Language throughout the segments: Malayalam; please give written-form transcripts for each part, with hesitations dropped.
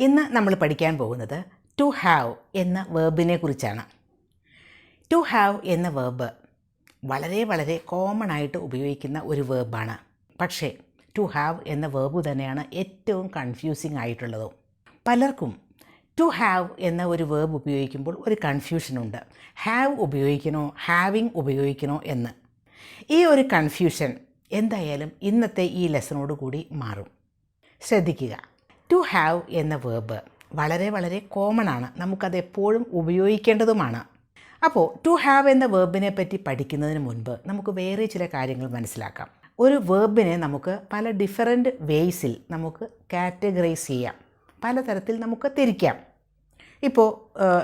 ഇന്ന് നമ്മൾ പഠിക്കാൻ പോകുന്നത് ടു ഹാവ് എന്ന വേർബിനെ കുറിച്ചാണ്. ടു ഹാവ് എന്ന വേർബ് വളരെ കോമൺ ആയിട്ട് ഉപയോഗിക്കുന്ന ഒരു വേർബാണ്. പക്ഷേ ടു ഹാവ് എന്ന വേർബ് തന്നെയാണ് ഏറ്റവും കൺഫ്യൂസിങ് ആയിട്ടുള്ളതും. പലർക്കും ടു ഹാവ് എന്ന ഒരു വേർബ് ഉപയോഗിക്കുമ്പോൾ ഒരു കൺഫ്യൂഷനുണ്ട്. ഹാവ് ഉപയോഗിക്കണോ, ഹാവിങ് ഉപയോഗിക്കണോ എന്ന്. ഈ ഒരു കൺഫ്യൂഷൻ എന്തായാലും ഇന്നത്തെ ഈ ലെസണോട് കൂടി മാറും. ശ്രദ്ധിക്കുക, ടു ഹാവ് എന്ന വേർബ് വളരെ കോമൺ ആണ്. നമുക്കത് എപ്പോഴും ഉപയോഗിക്കേണ്ടതുമാണ്. അപ്പോൾ ടു ഹാവ് എന്ന വേർബിനെ പറ്റി പഠിക്കുന്നതിന് മുൻപ് നമുക്ക് വേറെ ചില കാര്യങ്ങൾ മനസ്സിലാക്കാം. ഒരു വേർബിനെ നമുക്ക് പല ഡിഫറൻറ്റ് വേയ്സിൽ നമുക്ക് കാറ്റഗറൈസ് ചെയ്യാം, പലതരത്തിൽ നമുക്ക് തിരിക്കാം. ഇപ്പോൾ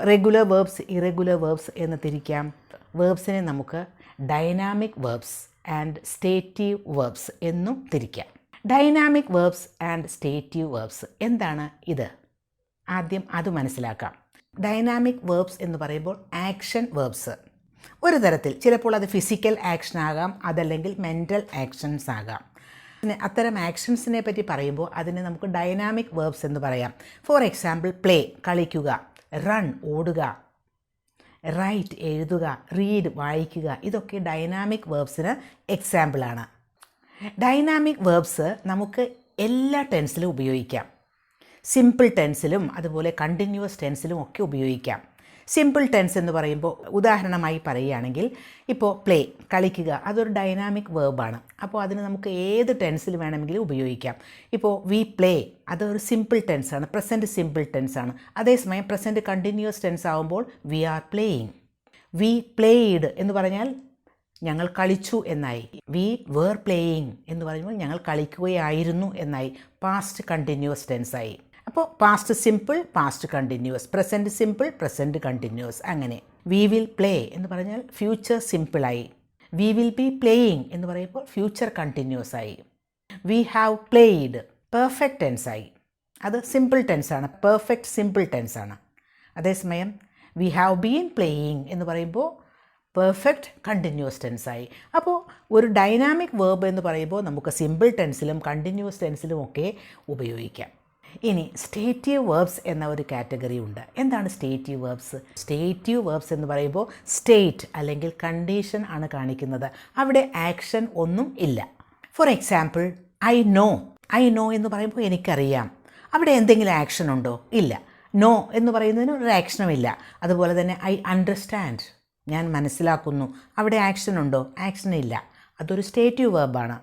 റെഗുലർ വേർബ്സ്, ഇറഗുലർ വേർബ്സ് എന്ന് തിരിക്കാം. വേർബ്സിനെ നമുക്ക് dynamic verbs and stative verbs എന്നും തിരിക്കാം. Dynamic verbs and stative verbs എന്താണ് ഇത്? ആദ്യം അത് മനസ്സിലാക്കാം. ഡൈനാമിക് വേർബ്സ് എന്ന് പറയുമ്പോൾ ആക്ഷൻ വേർബ്സ്. ഒരു തരത്തിൽ ചിലപ്പോൾ അത് ഫിസിക്കൽ ആക്ഷൻ ആകാം, അതല്ലെങ്കിൽ മെൻ്റൽ ആക്ഷൻസ് ആകാം. അത്തരം ആക്ഷൻസിനെ പറ്റി പറയുമ്പോൾ അതിനെ നമുക്ക് ഡൈനാമിക് വേർബ്സ് എന്ന് പറയാം. ഫോർ എക്സാമ്പിൾ, പ്ലേ കളിക്കുക, റൺ ഓടുക, റൈറ്റ് എഴുതുക, റീഡ് വായിക്കുക. ഇതൊക്കെ ഡൈനാമിക് വേർബ്സിന് എക്സാമ്പിളാണ്. ഡൈനാമിക് വേർബ്സ് നമുക്ക് എല്ലാ ടെൻസിലും ഉപയോഗിക്കാം. സിമ്പിൾ ടെൻസിലും അതുപോലെ കണ്ടിന്യൂസ് ടെൻസിലും ഒക്കെ ഉപയോഗിക്കാം. സിമ്പിൾ ടെൻസ് എന്ന് പറയുമ്പോൾ ഉദാഹരണമായി പറയുകയാണെങ്കിൽ, ഇപ്പോൾ പ്ലേ കളിക്കുക, അതൊരു ഡൈനാമിക് വേർബാണ്. അപ്പോൾ അതിന് നമുക്ക് ഏത് ടെൻസിൽ വേണമെങ്കിലും ഉപയോഗിക്കാം. ഇപ്പോൾ വി പ്ലേ, അതൊരു സിമ്പിൾ ടെൻസാണ്, പ്രസൻറ്റ് സിമ്പിൾ ടെൻസാണ്. അതേസമയം പ്രസൻറ്റ് കണ്ടിന്യൂസ് ടെൻസ് ആകുമ്പോൾ വി ആർ പ്ലേയിങ്. വി പ്ലേയിഡ് എന്ന് പറഞ്ഞാൽ ഞങ്ങൾ കളിച്ചു എന്നായി. വി വേർ പ്ലേയിങ് എന്ന് പറയുമ്പോൾ ഞങ്ങൾ കളിക്കുകയായിരുന്നു എന്നായി. പാസ്റ്റ് കണ്ടിന്യൂസ് ടെൻസായി. അപ്പോൾ past simple, past continuous, present simple, present continuous, അങ്ങനെ. വി വിൽ പ്ലേ എന്ന് പറഞ്ഞാൽ ഫ്യൂച്ചർ സിമ്പിളായി. വി വിൽ ബി പ്ലേയിങ് എന്ന് പറയുമ്പോൾ ഫ്യൂച്ചർ കണ്ടിന്യൂസ് ആയി. വി ഹാവ് പ്ലേയിഡ് പെർഫെക്റ്റ് ടെൻസായി. അത് സിമ്പിൾ ടെൻസാണ്, പെർഫെക്റ്റ് സിമ്പിൾ ടെൻസാണ്. അതേസമയം വി ഹാവ് ബീൻ പ്ലേയിങ് എന്ന് പറയുമ്പോൾ പെർഫെക്റ്റ് കണ്ടിന്യൂസ് ടെൻസായി. അപ്പോൾ ഒരു ഡൈനാമിക് വേർബ് എന്ന് പറയുമ്പോൾ നമുക്ക് സിമ്പിൾ ടെൻസിലും കണ്ടിന്യൂസ് ടെൻസിലും ഒക്കെ ഉപയോഗിക്കാം. ഇനി സ്റ്റേറ്റീവ് വേർബ്സ് എന്ന ഒരു കാറ്റഗറി ഉണ്ട്. എന്താണ് സ്റ്റേറ്റീവ് വേർബ്സ്? സ്റ്റേറ്റീവ് വേർബ്സ് എന്ന് പറയുമ്പോൾ സ്റ്റേറ്റ് അല്ലെങ്കിൽ കണ്ടീഷൻ ആണ് കാണിക്കുന്നത്. അവിടെ ആക്ഷൻ ഒന്നും ഇല്ല. For example, I know. I know എന്ന് പറയുമ്പോൾ എനിക്കറിയാം. അവിടെ എന്തെങ്കിലും ആക്ഷൻ ഉണ്ടോ? ഇല്ല. നോ എന്ന് പറയുന്നതിന് ഒരു ആക്ഷനും ഇല്ല. അതുപോലെ തന്നെ ഐ അണ്ടർസ്റ്റാൻഡ്, ഞാൻ മനസ്സിലാക്കുന്നു. അവിടെ ആക്ഷൻ ഉണ്ടോ? ആക്ഷൻ ഇല്ല. അതൊരു സ്റ്റേറ്റീവ് വേർബാണ്.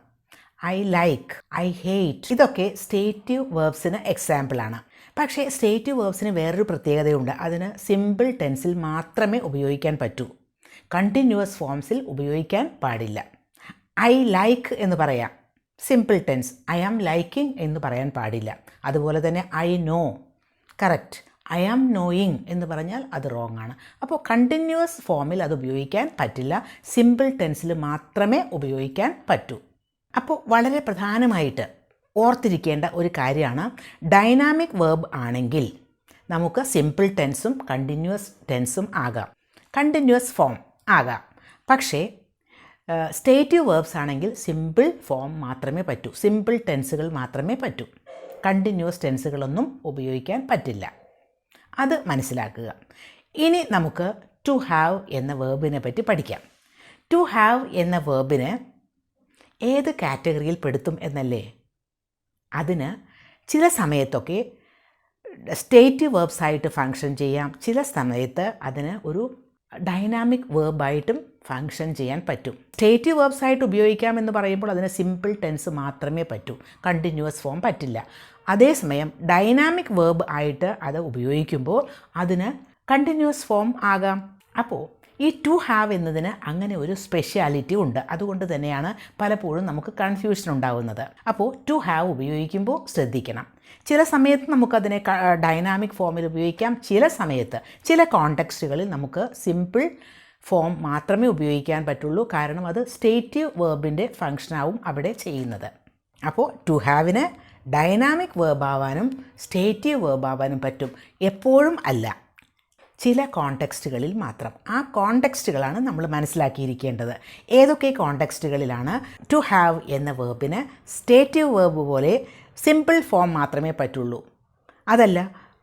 ഐ ലൈക്ക്, ഐ ഹേറ്റ്, ഇതൊക്കെ സ്റ്റേറ്റീവ് വേർബ്സിന് എക്സാമ്പിളാണ്. പക്ഷേ സ്റ്റേറ്റീവ് വേർബ്സിന് വേറൊരു പ്രത്യേകതയുണ്ട്. അതിന് സിമ്പിൾ ടെൻസിൽ മാത്രമേ ഉപയോഗിക്കാൻ പറ്റൂ. കണ്ടിന്യൂസ് ഫോംസിൽ ഉപയോഗിക്കാൻ പാടില്ല. ഐ ലൈക്ക് എന്ന് പറയാം, simple tense. I am liking എന്ന് പറയാൻ പാടില്ല. അതുപോലെ തന്നെ I know, correct. I am knowing എന്ന് പറഞ്ഞാൽ അത് റോങ് ആണ്. അപ്പോൾ കണ്ടിന്യൂസ് ഫോമിൽ അത് ഉപയോഗിക്കാൻ പറ്റില്ല. സിമ്പിൾ ടെൻസിൽ മാത്രമേ ഉപയോഗിക്കാൻ പറ്റൂ. അപ്പോൾ വളരെ പ്രധാനമായിട്ട് ഓർത്തിരിക്കേണ്ട ഒരു കാര്യമാണ്, ഡൈനാമിക് വേർബ് ആണെങ്കിൽ നമുക്ക് സിമ്പിൾ ടെൻസും കണ്ടിന്യൂസ് ടെൻസും ആകാം, കണ്ടിന്യൂസ് ഫോം ആകാം. പക്ഷേ സ്റ്റേറ്റീവ് വേർബ്സ് ആണെങ്കിൽ സിമ്പിൾ ഫോം മാത്രമേ പറ്റൂ, സിമ്പിൾ ടെൻസുകൾ മാത്രമേ പറ്റൂ. കണ്ടിന്യൂസ് ടെൻസുകളൊന്നും ഉപയോഗിക്കാൻ പറ്റില്ല. അത് മനസ്സിലാക്കുക. ഇനി നമുക്ക് ടു ഹാവ് എന്ന വേർബിനെ പറ്റി പഠിക്കാം. ടു ഹാവ് എന്ന വേർബിന് ഏത് കാറ്റഗറിയിൽ പെടുത്തും എന്നല്ലേ? അതിന് ചില സമയത്തൊക്കെ സ്റ്റേറ്റീവ് വേർബ്സ് ആയിട്ട് ഫങ്ഷൻ ചെയ്യാം. ചില സമയത്ത് അതിന് ഒരു ഡൈനാമിക് വേർബായിട്ടും ഫങ്ഷൻ ചെയ്യാൻ പറ്റും. സ്റ്റേറ്റീവ് വേർബ്സ് ആയിട്ട് ഉപയോഗിക്കാമെന്ന് പറയുമ്പോൾ അതിന് സിമ്പിൾ ടെൻസ് മാത്രമേ പറ്റൂ, കണ്ടിന്യൂസ് ഫോം പറ്റില്ല. അതേസമയം ഡൈനാമിക് വേർബ് ആയിട്ട് അത് ഉപയോഗിക്കുമ്പോൾ അതിന് കണ്ടിന്യൂസ് ഫോം ആകാം. അപ്പോൾ ഈ ടു ഹാവ് എന്നതിന് അങ്ങനെ ഒരു സ്പെഷ്യാലിറ്റി ഉണ്ട്. അതുകൊണ്ട് തന്നെയാണ് പലപ്പോഴും നമുക്ക് കൺഫ്യൂഷൻ ഉണ്ടാകുന്നത്. അപ്പോൾ ടു ഹാവ് ഉപയോഗിക്കുമ്പോൾ ശ്രദ്ധിക്കണം. ചില സമയത്ത് നമുക്കതിനെ ഡൈനാമിക് ഫോമിൽ ഉപയോഗിക്കാം. ചില സമയത്ത് ചില കോണ്ടെക്സ്റ്റുകളിൽ നമുക്ക് സിമ്പിൾ ഫോം മാത്രമേ ഉപയോഗിക്കാൻ പറ്റുള്ളൂ. കാരണം അത് സ്റ്റേറ്റീവ് വേർബിൻ്റെ ഫങ്ഷനാവും അവിടെ ചെയ്യുന്നത്. അപ്പോൾ ടു ഹാവിന് ഡൈനാമിക് വേർബാവാനും സ്റ്റേറ്റീവ് വേർബാവാനും പറ്റും. എപ്പോഴും അല്ല, ചില കോണ്ടെക്സ്റ്റുകളിൽ മാത്രം. ആ കോണ്ടെക്സ്റ്റുകളാണ് നമ്മൾ മനസ്സിലാക്കിയിരിക്കേണ്ടത്. ഏതൊക്കെ കോണ്ടെക്സ്റ്റുകളിലാണ് ടു ഹാവ് എന്ന വേർബിന് സ്റ്റേറ്റീവ് വേർബ് പോലെ സിമ്പിൾ ഫോം മാത്രമേ പറ്റുള്ളൂ, അതല്ല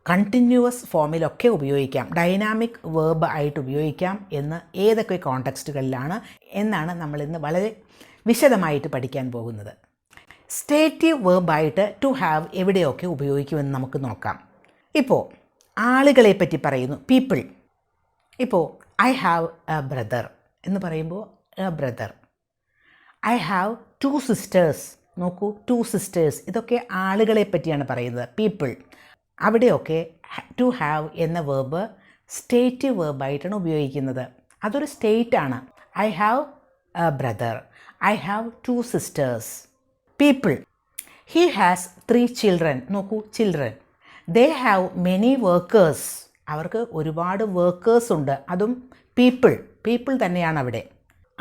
കണ്ടിന്യൂവസ് ഫോമിലൊക്കെ ഉപയോഗിക്കാം, ഡൈനാമിക് വേർബ് ആയിട്ട് ഉപയോഗിക്കാം എന്ന് ഏതൊക്കെ കോണ്ടെക്സ്റ്റുകളിലാണ് എന്നാണ് നമ്മളിന്ന് വളരെ വിശദമായിട്ട് പഠിക്കാൻ പോകുന്നത്. സ്റ്റേറ്റീവ് വേർബായിട്ട് ടു ഹാവ് എവിടെയൊക്കെ ഉപയോഗിക്കുമെന്ന് നമുക്ക് നോക്കാം. ഇപ്പോൾ ആളുകളെ പറ്റി പറയുന്നു, പീപ്പിൾ. ഇപ്പോൾ ഐ ഹാവ് എ ബ്രദർ എന്ന് പറയുമ്പോൾ a brother. I have 2 sisters. നോക്കൂ, 2 സിസ്റ്റേഴ്സ്. ഇതൊക്കെ ആളുകളെ പറ്റിയാണ് പറയുന്നത്, പീപ്പിൾ. അവിടെയൊക്കെ ടു ഹാവ് എന്ന വേർബ് സ്റ്റേറ്റീവ് വേർബായിട്ടാണ് ഉപയോഗിക്കുന്നത്. അതൊരു സ്റ്റേറ്റ് ആണ്. I have a brother, I have 2 sisters. People, he has 3 children. നോക്കൂ, children. They have many workers. അവർക്ക് ഒരുപാട് വർക്കേഴ്സ് ഉണ്ട്. അതും പീപ്പിൾ തന്നെയാണ് അവിടെ.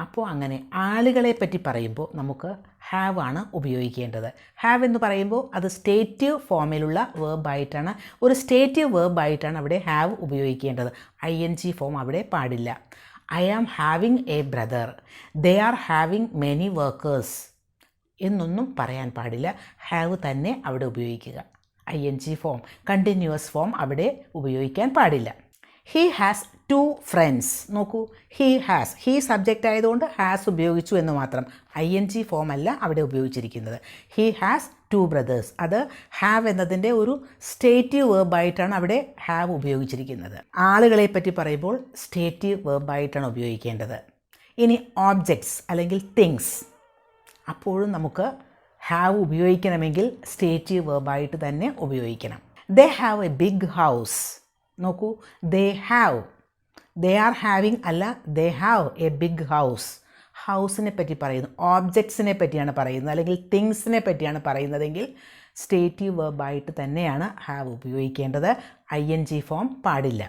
അപ്പോൾ അങ്ങനെ ആളുകളെ പറ്റി പറയുമ്പോൾ നമുക്ക് ഹാവ് ആണ് ഉപയോഗിക്കേണ്ടത്. ഹാവ് എന്ന് പറയുമ്പോൾ അത് സ്റ്റേറ്റീവ് ഫോമിലുള്ള വേർബായിട്ടാണ്, ഒരു സ്റ്റേറ്റീവ് വേർബായിട്ടാണ് അവിടെ ഹാവ് ഉപയോഗിക്കേണ്ടത്. ING ഫോം അവിടെ പാടില്ല. I am having a brother, they are having many workers എന്നൊന്നും പറയാൻ പാടില്ല. ഹാവ് തന്നെ അവിടെ ഉപയോഗിക്കുക. ING ഫോം, കണ്ടിന്യൂവസ് ഫോം അവിടെ ഉപയോഗിക്കാൻ പാടില്ല. He has 2 friends. നോക്കൂ, ഹി സബ്ജക്റ്റ് ആയതുകൊണ്ട് ഹാസ് ഉപയോഗിച്ചു എന്ന് മാത്രം. ING ഫോം അല്ല അവിടെ ഉപയോഗിച്ചിരിക്കുന്നത്. He has 2 brothers. അത് ഹാവ് എന്നതിൻ്റെ ഒരു സ്റ്റേറ്റീവ് വേർബായിട്ടാണ് അവിടെ ഹാവ് ഉപയോഗിച്ചിരിക്കുന്നത്. ആളുകളെ പറ്റി പറയുമ്പോൾ സ്റ്റേറ്റീവ് വേർബായിട്ടാണ് ഉപയോഗിക്കേണ്ടത്. ഇനി ഓബ്ജക്ട്സ് അല്ലെങ്കിൽ തിങ്സ്, അപ്പോഴും നമുക്ക് ഹാവ് ഉപയോഗിക്കണമെങ്കിൽ സ്റ്റേറ്റീവ് വേർബായിട്ട് തന്നെ ഉപയോഗിക്കണം. They have a big house. നോക്കൂ, ദേ ആർ ഹാവിങ് അല്ല, they have a big house. ഹൗസിനെ പറ്റി പറയുന്നു, ഓബ്ജക്ട്സിനെ പറ്റിയാണ് പറയുന്നത്, അല്ലെങ്കിൽ തിങ്സിനെ പറ്റിയാണ് പറയുന്നതെങ്കിൽ സ്റ്റേറ്റീവ് വേർബായിട്ട് തന്നെയാണ് ഹാവ് ഉപയോഗിക്കേണ്ടത്. ING ഫോം പാടില്ല.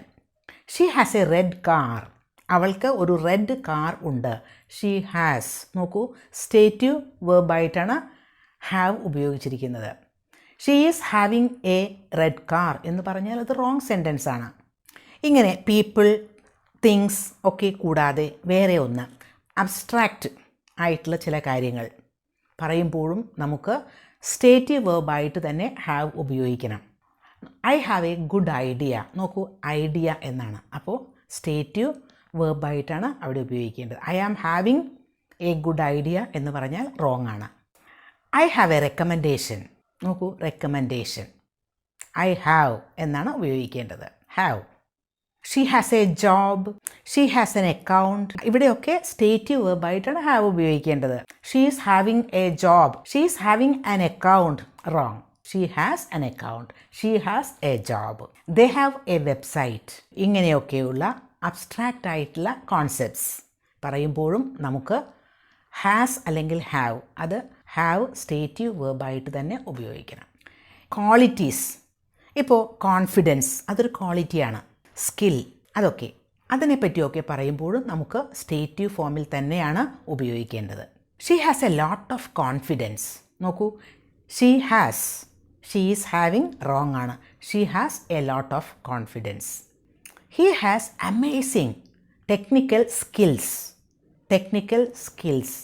She has A red car. അവൾക്ക് ഒരു റെഡ് കാർ ഉണ്ട്. She has. നോക്കൂ, സ്റ്റേറ്റീവ് വേർബായിട്ടാണ് ഹാവ് ഉപയോഗിച്ചിരിക്കുന്നത്. She is having A red car എന്ന് പറഞ്ഞാൽ അത് റോങ് സെൻറ്റൻസ് ആണ്. ഇങ്ങനെ പീപ്പിൾ, തിങ്സ് ഒക്കെ കൂടാതെ വേറെ ഒന്ന്, അബ്സ്ട്രാക്റ്റ് ആയിട്ടുള്ള ചില കാര്യങ്ങൾ പറയുമ്പോഴും നമുക്ക് സ്റ്റേറ്റീവ് വേർബായിട്ട് തന്നെ ഹാവ് ഉപയോഗിക്കണം. I have a good idea. നോക്കൂ, ഐഡിയ എന്നാണ്. അപ്പോൾ സ്റ്റേറ്റീവ് വേർബായിട്ടാണ് അവിടെ ഉപയോഗിക്കേണ്ടത്. I am having a good idea എന്ന് പറഞ്ഞാൽ റോങ് ആണ്. I have a recommendation. നോക്കൂ, റെക്കമെൻഡേഷൻ. ഐ ഹാവ് എന്നാണ് ഉപയോഗിക്കേണ്ടത്, have. She has a job, she has an account. ഇവിടെയൊക്കെ സ്റ്റേറ്റീവ് വേർബായിട്ടാണ് ഹാവ് ഉപയോഗിക്കേണ്ടത്. She is having a job, she is having an account, wrong. She has an account, she has a job. They have A website. ഇങ്ങനെയൊക്കെയുള്ള അബ്സ്ട്രാക്റ്റ് ആയിട്ടുള്ള കോൺസെപ്റ്റ്സ് പറയുമ്പോഴും നമുക്ക് ഹാസ് അല്ലെങ്കിൽ ഹാവ്, അത് ഹാവ് സ്റ്റേറ്റീവ് വേർബായിട്ട് തന്നെ ഉപയോഗിക്കണം. ക്വാളിറ്റീസ്, ഇപ്പോൾ കോൺഫിഡൻസ് അതൊരു ക്വാളിറ്റിയാണ്. സ്കിൽ, അതൊക്കെ അതിനെപ്പറ്റിയൊക്കെ പറയുമ്പോഴും നമുക്ക് സ്റ്റേറ്റീവ് ഫോമിൽ തന്നെയാണ് ഉപയോഗിക്കേണ്ടത്. She has a lot of confidence. നോക്കൂ, ഷീ ഈസ് ഹാവിങ്, റോങ് ആണ്. She has a lot of confidence. He has amazing technical skills.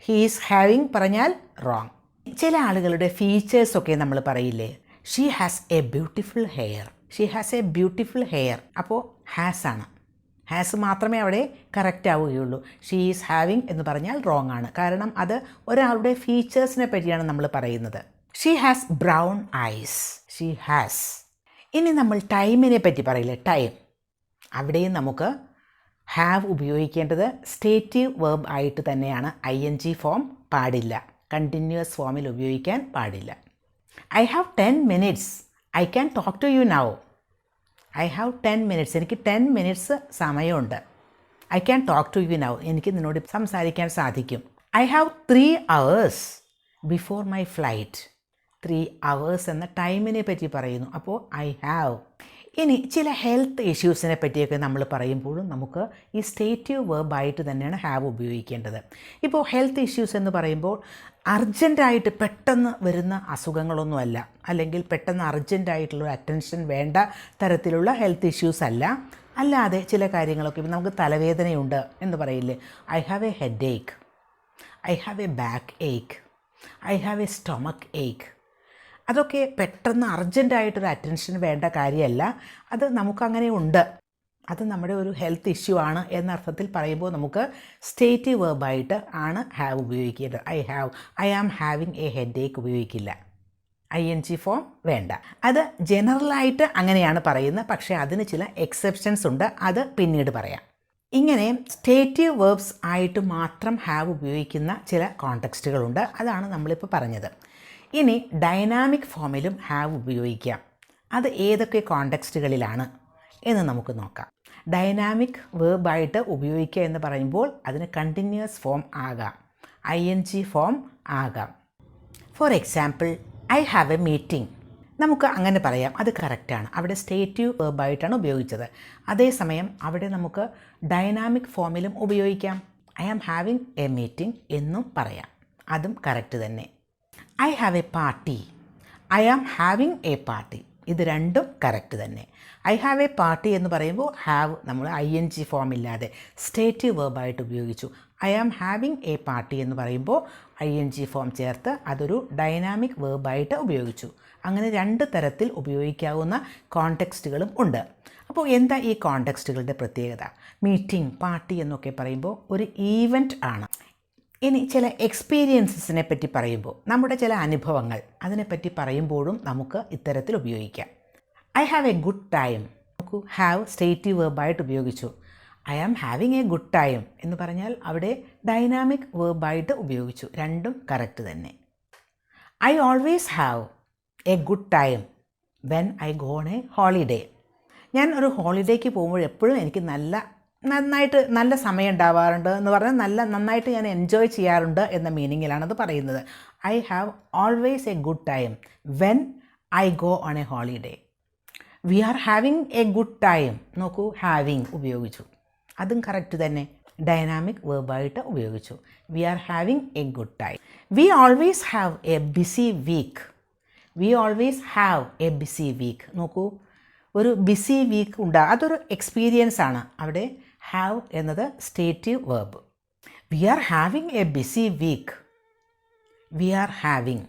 He is having പറഞ്ഞാൽ റോങ്. ചില ആളുകളുടെ ഫീച്ചേഴ്സൊക്കെ നമ്മൾ പറയില്ലേ, she has A beautiful hair. അപ്പോൾ ഹാസ് ആണ്. ഹാസ് മാത്രമേ അവിടെ കറക്റ്റ് ആവുകയുള്ളൂ. ഷീ ഈസ് ഹാവിങ് എന്ന് പറഞ്ഞാൽ റോങ് ആണ്. കാരണം അത് ഒരാളുടെ ഫീച്ചേഴ്സിനെ പറ്റിയാണ് നമ്മൾ പറയുന്നത്. She has brown eyes. She has. ഇനി നമ്മൾ ടൈമിനെ പറ്റി പറയില്ലേ, ടൈം. അവിടെയും നമുക്ക് ഹാവ് ഉപയോഗിക്കേണ്ടത് സ്റ്റേറ്റീവ് വേർബ് ആയിട്ട് തന്നെയാണ്. ING ഫോം പാടില്ല, കണ്ടിന്യൂവസ് ഫോമിൽ ഉപയോഗിക്കാൻ പാടില്ല. I have 10 minutes, I can talk to you now. I have 10 minutes, എനിക്ക് 10 minutes സമയമുണ്ട്. I can talk to you now, എനിക്ക് നിന്നോട് സംസാരിക്കാൻ സാധിക്കും. I have 3 hours before my flight. 3 hours എന്ന ടൈമിനെ പറ്റി പറയുന്നു. അപ്പോൾ ഐ ഹാവ്. ഇനി ചില ഹെൽത്ത് ഇഷ്യൂസിനെ പറ്റിയൊക്കെ നമ്മൾ പറയുമ്പോഴും നമുക്ക് ഈ സ്റ്റേറ്റീവ് വേർബായിട്ട് തന്നെയാണ് ഹാവ് ഉപയോഗിക്കേണ്ടത്. ഇപ്പോൾ ഹെൽത്ത് ഇഷ്യൂസ് എന്ന് പറയുമ്പോൾ അർജൻറ്റായിട്ട് പെട്ടെന്ന് വരുന്ന അസുഖങ്ങളൊന്നുമല്ല, അല്ലെങ്കിൽ പെട്ടെന്ന് അർജൻറ്റായിട്ടുള്ള അറ്റൻഷൻ വേണ്ട തരത്തിലുള്ള ഹെൽത്ത് ഇഷ്യൂസ് അല്ല. അല്ലാതെ ചില കാര്യങ്ങളൊക്കെ, ഇപ്പം നമുക്ക് തലവേദനയുണ്ട് എന്ന് പറയില്ലേ, I have a headache, I have a backache, I have a stomachache. അതൊക്കെ പെട്ടെന്ന് അർജൻറ്റായിട്ടൊരു അറ്റൻഷൻ വേണ്ട കാര്യമല്ല. അത് നമുക്കങ്ങനെ ഉണ്ട്, അത് നമ്മുടെ ഒരു ഹെൽത്ത് ഇഷ്യൂ ആണ് എന്നർത്ഥത്തിൽ പറയുമ്പോൾ നമുക്ക് സ്റ്റേറ്റീവ് വേർബായിട്ട് ആണ് ഹാവ് ഉപയോഗിക്കേണ്ടത്. I am having a headache ഉപയോഗിക്കില്ല, ING ഫോം വേണ്ട. അത് ജനറലായിട്ട് അങ്ങനെയാണ് പറയുന്നത്, പക്ഷേ അതിന് ചില എക്സെപ്ഷൻസ് ഉണ്ട്, അത് പിന്നീട് പറയാം. ഇങ്ങനെ സ്റ്റേറ്റീവ് വേർബ്സ് ആയിട്ട് മാത്രം ഹാവ് ഉപയോഗിക്കുന്ന ചില കോണ്ടെക്സ്റ്റുകളുണ്ട്, അതാണ് നമ്മളിപ്പോൾ പറഞ്ഞത്. ഇനി ഡൈനാമിക് ഫോമിലും ഹാവ് ഉപയോഗിക്കാം. അത് ഏതൊക്കെ കോണ്ടെക്സ്റ്റുകളിലാണ് എന്ന് നമുക്ക് നോക്കാം. ഡൈനാമിക് വേർബായിട്ട് ഉപയോഗിക്കുക എന്ന് പറയുമ്പോൾ അതിന് കണ്ടിന്യൂസ് ഫോം ആകാം, ING ഫോം ആകാം. For example, I have a meeting. നമുക്ക് അങ്ങനെ പറയാം, അത് കറക്റ്റാണ്. അവിടെ സ്റ്റേറ്റീവ് വേർബായിട്ടാണ് ഉപയോഗിച്ചത്. അതേസമയം അവിടെ നമുക്ക് ഡൈനാമിക് ഫോമിലും ഉപയോഗിക്കാം. I am having a meeting എന്നും പറയാം, അതും കറക്റ്റ് തന്നെ. I have a party, I am having a party, ഇത് രണ്ടും കറക്റ്റ് തന്നെ. ഐ ഹാവ് എ പാർട്ടി എന്ന് പറയുമ്പോൾ ഹാവ് നമ്മൾ ING ഫോം ഇല്ലാതെ സ്റ്റേറ്റീവ് വേർബായിട്ട് ഉപയോഗിച്ചു. I am having a party എന്ന് പറയുമ്പോൾ ING ഫോം ചേർത്ത് അതൊരു ഡൈനാമിക് വേർബായിട്ട് ഉപയോഗിച്ചു. അങ്ങനെ രണ്ട് തരത്തിൽ ഉപയോഗിക്കാവുന്ന കോണ്ടെക്സ്റ്റുകളും ഉണ്ട്. അപ്പോൾ എന്താ ഈ കോണ്ടെക്സ്റ്റുകളുടെ പ്രത്യേകത? മീറ്റിംഗ്, പാർട്ടി എന്നൊക്കെ പറയുമ്പോൾ ഒരു ഈവൻറ്റ് ആണ്. ഇനി ചില എക്സ്പീരിയൻസസിനെ പറ്റി പറയുമ്പോൾ, നമ്മുടെ ചില അനുഭവങ്ങൾ അതിനെപ്പറ്റി പറയുമ്പോഴും നമുക്ക് ഇത്തരത്തിൽ ഉപയോഗിക്കാം. I have a good time, നമുക്ക് ഹാവ് സ്റ്റേറ്റീവ് വേർബായിട്ട് ഉപയോഗിച്ചു. I am having a good time എന്ന് പറഞ്ഞാൽ അവിടെ ഡൈനാമിക് വേർബായിട്ട് ഉപയോഗിച്ചു, രണ്ടും കറക്റ്റ് തന്നെ. I always have a good time when I go on a holiday. ഞാൻ ഒരു ഹോളിഡേക്ക് പോകുമ്പോൾ എപ്പോഴും എനിക്ക് നല്ല സമയം ഉണ്ടാവാറുണ്ട് എന്ന് പറഞ്ഞാൽ നന്നായിട്ട് ഞാൻ എൻജോയ് ചെയ്യാറുണ്ട് എന്ന മീനിങ്ങിലാണ് അത് പറയുന്നത്. I have always A good time when I go on a holiday. V are having a good time, നോക്കൂ ഹാവിങ് ഉപയോഗിച്ചു, അതും കറക്റ്റ് തന്നെ, ഡൈനാമിക് വേർബായിട്ട് ഉപയോഗിച്ചു. V are having a good time. We always have A busy week, we always have A busy week. നോക്കൂ, ഒരു ബിസി വീക്ക് ഉണ്ടാകും, അതൊരു എക്സ്പീരിയൻസ് ആണ്. അവിടെ ഹാവ് എന്നത് stative verb. We are having a busy week, we are having,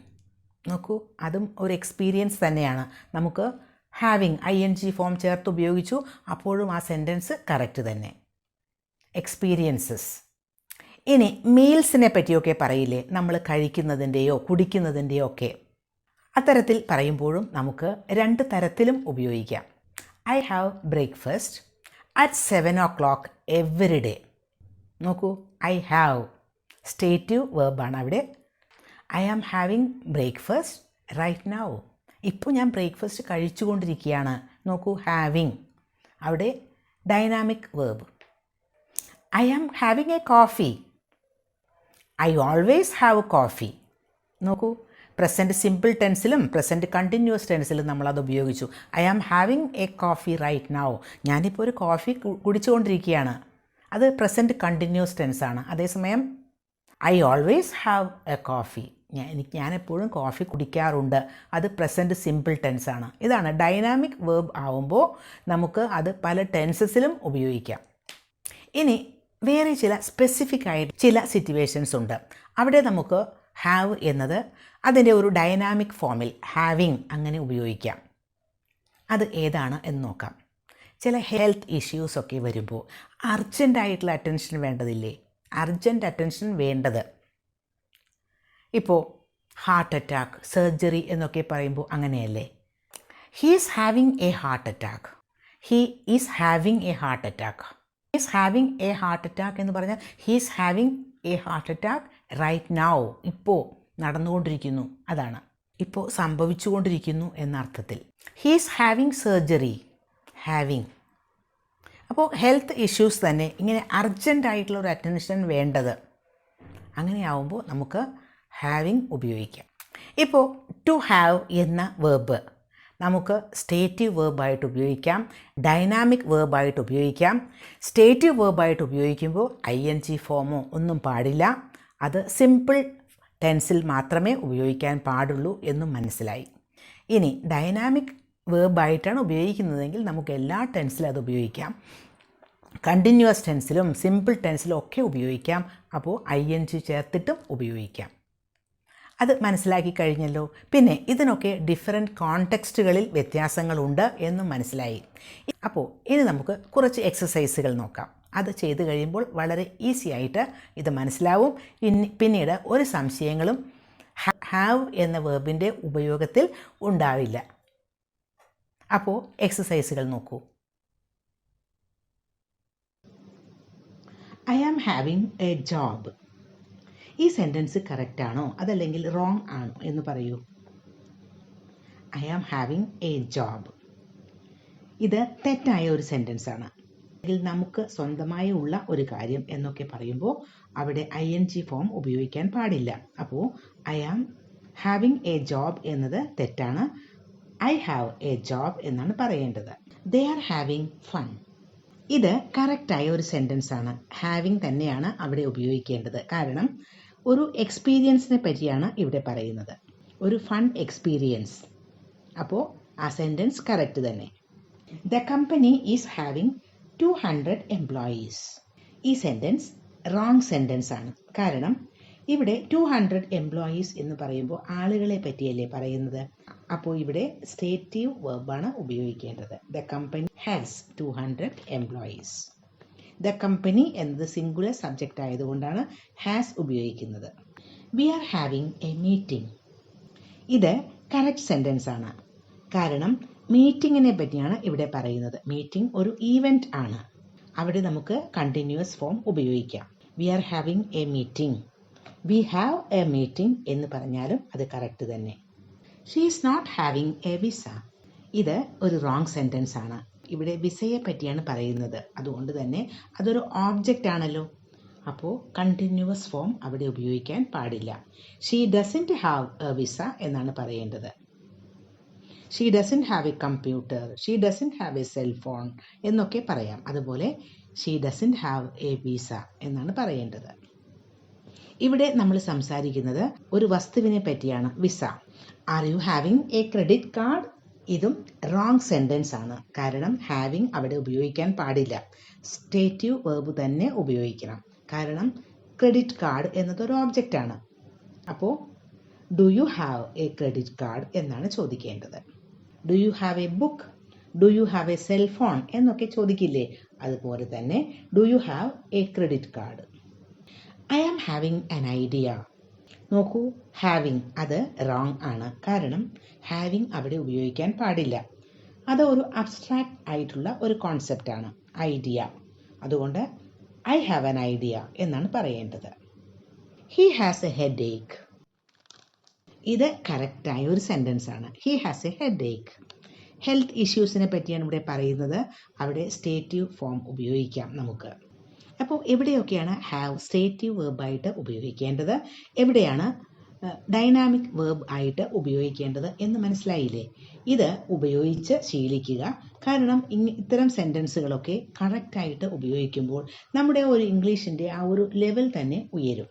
നോക്കൂ അതും ഒരു എക്സ്പീരിയൻസ് തന്നെയാണ്. നമുക്ക് ഹാവിങ് ING ഫോം ചേർത്ത് ഉപയോഗിച്ചു, അപ്പോഴും ആ സെൻറ്റൻസ് കറക്റ്റ് തന്നെ. എക്സ്പീരിയൻസസ്. ഇനി മീൽസിനെ പറ്റിയൊക്കെ പറയില്ലേ, നമ്മൾ കഴിക്കുന്നതിൻ്റെയോ കുടിക്കുന്നതിൻ്റെയോ ഒക്കെ, അത്തരത്തിൽ പറയുമ്പോഴും നമുക്ക് രണ്ട് തരത്തിലും ഉപയോഗിക്കാം. I have breakfast at 7 o'clock every day. നോക്കൂ, ഐ ഹാവ് സ്റ്റേറ്റീവ് വേർബാണ് അവിടെ. I am having breakfast right now, ഇപ്പോൾ ഞാൻ ബ്രേക്ക്ഫാസ്റ്റ് കഴിച്ചുകൊണ്ടിരിക്കുകയാണ്. നോക്കൂ, ഹാവിങ് അവിടെ dynamic verb. I am having A coffee, I always have coffee. നോക്കൂ, പ്രസൻറ്റ് സിമ്പിൾ ടെൻസിലും പ്രസൻറ്റ് കണ്ടിന്യൂസ് ടെൻസിലും നമ്മളത് ഉപയോഗിച്ചു. I am having A coffee right now, ഞാനിപ്പോൾ ഒരു കോഫി കുടിച്ചുകൊണ്ടിരിക്കുകയാണ്, അത് പ്രസൻറ്റ് കണ്ടിന്യൂസ് ടെൻസാണ്. അതേസമയം I always have A coffee, ഞാനെപ്പോഴും കോഫി കുടിക്കാറുണ്ട്, അത് പ്രസൻറ്റ് സിമ്പിൾ ടെൻസാണ്. ഇതാണ് ഡൈനാമിക് വേർബ് ആവുമ്പോൾ നമുക്ക് അത് പല ടെൻസസിലും ഉപയോഗിക്കാം. ഇനി വേറെ ചില സ്പെസിഫിക് ആയിട്ട് ചില സിറ്റുവേഷൻസ് ഉണ്ട്, അവിടെ നമുക്ക് ഹാവ് എന്നത് അതിൻ്റെ ഒരു ഡൈനാമിക് ഫോമിൽ ഹാവിങ് അങ്ങനെ ഉപയോഗിക്കാം. അത് ഏതാണ് എന്ന് നോക്കാം. ചില ഹെൽത്ത് ഇഷ്യൂസൊക്കെ വരുമ്പോൾ അർജൻറ്റായിട്ടുള്ള അറ്റൻഷൻ വേണ്ടതില്ലേ, അർജൻറ്റ് അറ്റൻഷൻ വേണ്ടത്. ഇപ്പോൾ ഹാർട്ട് അറ്റാക്ക്, സർജറി എന്നൊക്കെ പറയുമ്പോൾ അങ്ങനെയല്ലേ. He is having a heart attack, he is having a heart attack. He's having a heart attack എന്ന് പറഞ്ഞാൽ he's having a heart attack right now, ഇപ്പോൾ നടന്നുകൊണ്ടിരിക്കുന്നു, അതാണ് ഇപ്പോൾ സംഭവിച്ചുകൊണ്ടിരിക്കുന്നു എന്ന അർത്ഥത്തിൽ. He's having surgery, having. അപ്പോൾ ഹെൽത്ത് ഇഷ്യൂസ് തന്നെ ഇങ്ങനെ അർജൻറ്റായിട്ടുള്ള ഒരു അറ്റൻഷൻ വേണ്ടത്, അങ്ങനെയാവുമ്പോൾ നമുക്ക് ഹാവിങ് ഉപയോഗിക്കാം. ഇപ്പോൾ ടു ഹാവ് എന്ന വേർബ് നമുക്ക് സ്റ്റേറ്റീവ് വേർബായിട്ട് ഉപയോഗിക്കാം, ഡൈനാമിക് വേർബായിട്ട് ഉപയോഗിക്കാം. സ്റ്റേറ്റീവ് വേർബായിട്ട് ഉപയോഗിക്കുമ്പോൾ ING ഫോമോ ഒന്നും പാടില്ല, അത് സിമ്പിൾ ടെൻസിൽ മാത്രമേ ഉപയോഗിക്കാൻ പാടുള്ളൂ എന്നും മനസ്സിലായി. ഇനി ഡൈനാമിക് വേർബായിട്ടാണ് ഉപയോഗിക്കുന്നതെങ്കിൽ നമുക്ക് എല്ലാ ടെൻസിലും അത് ഉപയോഗിക്കാം, കണ്ടിന്യൂസ് ടെൻസിലും സിമ്പിൾ ടെൻസിലും ഒക്കെ ഉപയോഗിക്കാം. അപ്പോൾ ING ചേർത്തിട്ടും ഉപയോഗിക്കാം. അത് മനസ്സിലാക്കി കഴിഞ്ഞല്ലോ. പിന്നെ ഇതിനൊക്കെ ഡിഫറെൻറ്റ് കോണ്ടെക്സ്റ്റുകളിൽ വ്യത്യാസങ്ങളുണ്ട് എന്നും മനസ്സിലായി. അപ്പോൾ ഇനി നമുക്ക് കുറച്ച് എക്സസൈസുകൾ നോക്കാം. അത് ചെയ്തു കഴിയുമ്പോൾ വളരെ ഈസി ആയിട്ട് ഇത് മനസ്സിലാവും. പിന്നീട് ഒരു സംശയങ്ങളും ഹാവ് എന്ന വേർബിൻ്റെ ഉപയോഗത്തിൽ ഉണ്ടാവില്ല. അപ്പോൾ എക്സസൈസുകൾ നോക്കൂ. I am having a job. ഈ സെൻറ്റൻസ് കറക്റ്റ് ആണോ അതല്ലെങ്കിൽ റോങ് ആണോ എന്ന് പറയൂ. I am having a job. ഇത് തെറ്റായ ഒരു സെൻറ്റൻസ് ആണ്. അല്ലെങ്കിൽ നമുക്ക് സ്വന്തമായി ഉള്ള ഒരു കാര്യം എന്നൊക്കെ പറയുമ്പോൾ അവിടെ ING ഫോം ഉപയോഗിക്കാൻ പാടില്ല. അപ്പോൾ I am having a job എന്നത് തെറ്റാണ്. ഐ ഹാവ് എ ജോബ് എന്നാണ് പറയേണ്ടത്. They are having fun. ഇത് കറക്റ്റായ ഒരു സെൻറ്റൻസ് ആണ്. ഹാവിങ് തന്നെയാണ് അവിടെ ഉപയോഗിക്കേണ്ടത്. കാരണം ഒരു എക്സ്പീരിയൻസിനെ പറ്റിയാണ് ഇവിടെ പറയുന്നത്, ഒരു ഫൺ എക്സ്പീരിയൻസ്. അപ്പോൾ ആ സെൻറ്റൻസ് കറക്റ്റ് തന്നെ. The company is having 200 employees. ഈ സെൻറ്റൻസ് റോങ് സെൻറ്റൻസ് ആണ്. കാരണം ഇവിടെ 200 എംപ്ലോയീസ് എന്ന് പറയുമ്പോൾ ആളുകളെ പറ്റിയല്ലേ പറയുന്നത്. അപ്പോൾ ഇവിടെ സ്റ്റേറ്റീവ് വെർബാണ് ഉപയോഗിക്കേണ്ടത്. The company has 200 employees. The company എന്നത് സിംഗുലർ സബ്ജക്റ്റ് ആയതുകൊണ്ടാണ് ഹാസ് ഉപയോഗിക്കുന്നത്. We are having a meeting. ഇത് കറക്റ്റ് സെൻറ്റൻസ് ആണ്. കാരണം മീറ്റിങ്ങിനെ പറ്റിയാണ് ഇവിടെ പറയുന്നത്. മീറ്റിംഗ് ഒരു ഈവൻറ്റ് ആണ്. അവിടെ നമുക്ക് കണ്ടിന്യൂസ് ഫോം ഉപയോഗിക്കാം. We are having a meeting. We have a meeting എന്ന് പറഞ്ഞാലും അത് കറക്റ്റ് തന്നെ. She is not having a visa. ഇത് ഒരു റോങ് സെൻറ്റൻസ് ആണ്. ഇവിടെ വിസയെ പറ്റിയാണ് പറയുന്നത്. അതുകൊണ്ട് തന്നെ അതൊരു ഓബ്ജക്റ്റ് ആണല്ലോ. അപ്പോൾ കണ്ടിന്യൂസ് ഫോം അവിടെ ഉപയോഗിക്കാൻ പാടില്ല. She doesn't have A visa എന്നാണ് പറയേണ്ടത്. She doesn't have A computer, she doesn't have A cell phone എന്നൊക്കെ പറയാം. അതുപോലെ she doesn't have A visa എന്നാണ് പറയേണ്ടത്. ഇവിടെ നമ്മൾ സംസാരിക്കുന്നത് ഒരു വസ്തുവിനെ പറ്റിയാണ്, visa. Are you having A credit card? ഇതും റോങ് സെൻറ്റൻസ് ആണ്. കാരണം ഹാവിങ് അവിടെ ഉപയോഗിക്കാൻ പാടില്ല. സ്റ്റേറ്റീവ് വെർബ് തന്നെ ഉപയോഗിക്കണം. കാരണം ക്രെഡിറ്റ് കാർഡ് എന്നതൊരു ഓബ്ജക്റ്റ് ആണ്. അപ്പോൾ do you have A credit card എന്നാണ് ചോദിക്കേണ്ടത്. Do you have A book, do you have A cell phone എന്നൊക്കെ ചോദിക്കില്ലേ, അതുപോലെ തന്നെ do you have A credit card. I am having an idea. നോക്കൂ, ഹാവിങ് അത് റോങ് ആണ്. കാരണം ഹാവിങ് അവിടെ ഉപയോഗിക്കാൻ പാടില്ല. അത് ഒരു അബ്സ്ട്രാക്റ്റ് ആയിട്ടുള്ള ഒരു കോൺസെപ്റ്റ് ആണ്, ഐഡിയ. അതുകൊണ്ട് ഐ ഹാവ് ആൻ ഐഡിയ എന്നാണ് പറയേണ്ടത്. He has a headache. ഇത് കറക്റ്റായ ഒരു സെൻറ്റൻസ് ആണ്. He has a headache. Health ഇഷ്യൂസിനെ പറ്റിയാണ് ഇവിടെ പറയുന്നത്. അവിടെ സ്റ്റേറ്റീവ് ഫോം ഉപയോഗിക്കാം നമുക്ക്. അപ്പോൾ എവിടെയൊക്കെയാണ് ഹാവ് സ്റ്റേറ്റീവ് വെർബായിട്ട് ഉപയോഗിക്കേണ്ടത്, എവിടെയാണ് ഡൈനാമിക് വെർബ് ആയിട്ട് ഉപയോഗിക്കേണ്ടത് എന്ന് മനസ്സിലായില്ലേ? ഇത് ഉപയോഗിച്ച് ശീലിക്കുക. കാരണം ഇത്തരം സെൻറ്റൻസുകളൊക്കെ കറക്റ്റായിട്ട് ഉപയോഗിക്കുമ്പോൾ നമ്മുടെ ഒരു ഇംഗ്ലീഷിൻ്റെ ആ ഒരു ലെവൽ തന്നെ ഉയരും.